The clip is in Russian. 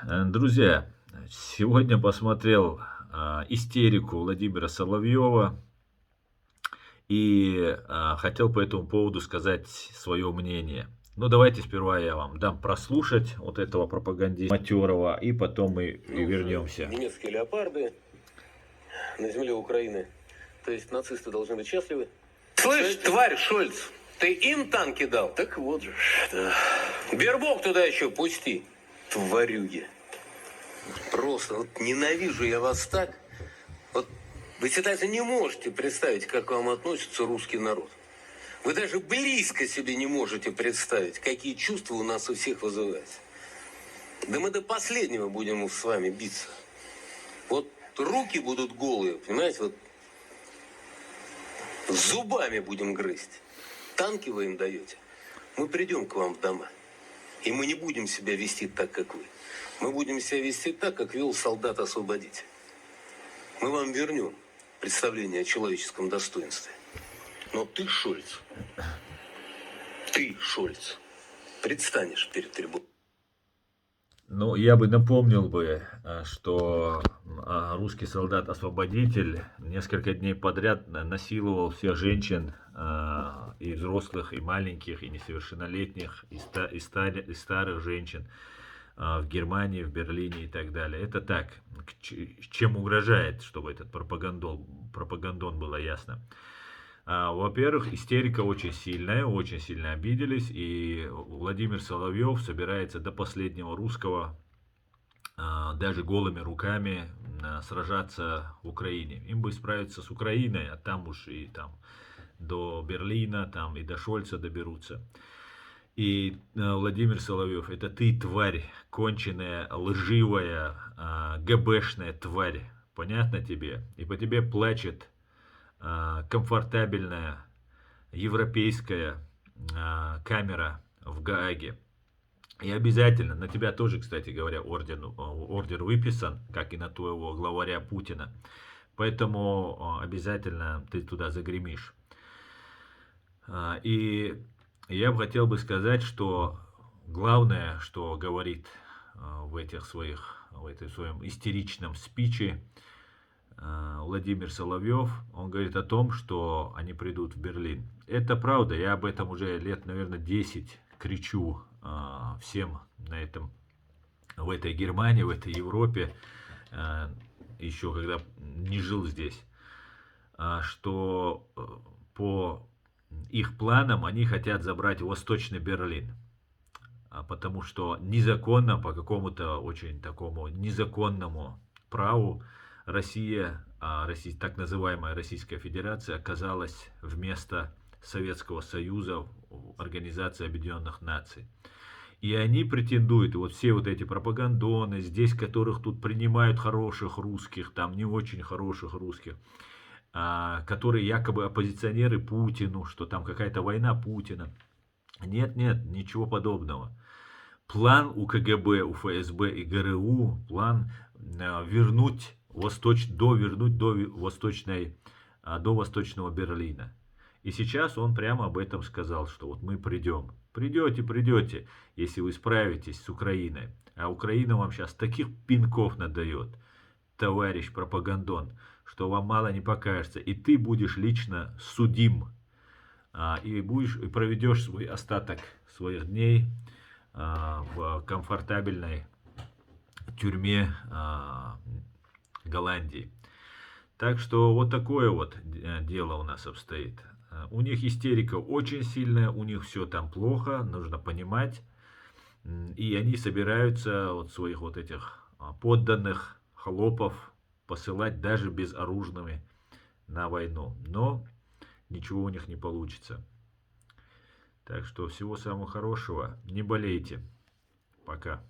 Друзья, сегодня посмотрел истерику Владимира Соловьева и хотел по этому поводу сказать свое мнение. Ну, давайте сперва я вам дам прослушать вот этого пропагандиста матерого, и потом мы и вернемся. Немецкие леопарды на земле Украины. То есть нацисты должны быть счастливы. Слышь, тварь, Шольц, ты им танки дал? Так вот же. Да. Бербок туда еще пусти, тварюги. Просто вот ненавижу я вас так. Вот вы, считайте, не можете представить, как к вам относится русский народ. Вы даже близко себе не можете представить, какие чувства у нас у всех вызываются. Да мы до последнего будем с вами биться. Вот руки будут голые, понимаете, вот зубами будем грызть. Танки вы им даете. Мы придем к вам в дома. И мы не будем себя вести так, как вы. Мы будем себя вести так, как вел солдат-освободитель. Мы вам вернем представление о человеческом достоинстве. Но ты, Шольц, предстанешь перед трибуной. Ну, я бы напомнил бы, что русский солдат-освободитель несколько дней подряд насиловал всех женщин, и взрослых, и маленьких, и несовершеннолетних, и старых женщин в Германии, в Берлине и так далее. Это так, чем угрожает, чтобы этот пропагандон было ясно. Во-первых, истерика очень сильно обиделись, и Владимир Соловьев собирается до последнего русского, даже голыми руками, сражаться в Украине. Им бы справиться с Украиной, а там уж и там до Берлина, там и до Шольца доберутся. И Владимир Соловьев, это ты, тварь, конченая, лживая, ГБшная тварь, понятно тебе? И по тебе плачет комфортабельная европейская камера в Гааге. И обязательно, на тебя тоже, кстати говоря, ордер выписан, как и на твоего главаря Путина. Поэтому обязательно ты туда загремишь. И я бы хотел сказать, что главное, что говорит в этом своем истеричном спиче Владимир Соловьев, он говорит о том, что они придут в Берлин. Это правда, я об этом уже лет, наверное, 10 кричу всем в этой Германии, в этой Европе, еще когда не жил здесь, что по их планам они хотят забрать Восточный Берлин. Потому что незаконно, по какому-то очень такому незаконному праву, Россия, так называемая Российская Федерация, оказалась вместо Советского Союза в Организации Объединенных Наций. И они претендуют, и вот все вот эти пропагандоны, здесь которых тут принимают хороших русских, там не очень хороших русских, которые якобы оппозиционеры Путину, что там какая-то война Путина. Нет, ничего подобного. План у КГБ, у ФСБ и ГРУ, план вернуть до Восточного Берлина. И сейчас он прямо об этом сказал, что вот мы придем. Придете, если вы справитесь с Украиной. А Украина вам сейчас таких пинков надает, товарищ пропагандон, что вам мало не покажется. И ты будешь лично судим. И проведешь свой остаток своих дней в комфортабельной тюрьме Голландии. Так что вот такое вот дело у нас обстоит. У них истерика очень сильная, у них все там плохо, нужно понимать. И они собираются вот своих вот этих подданных холопов посылать даже безоружными на войну. Но ничего у них не получится. Так что всего самого хорошего. Не болейте. Пока.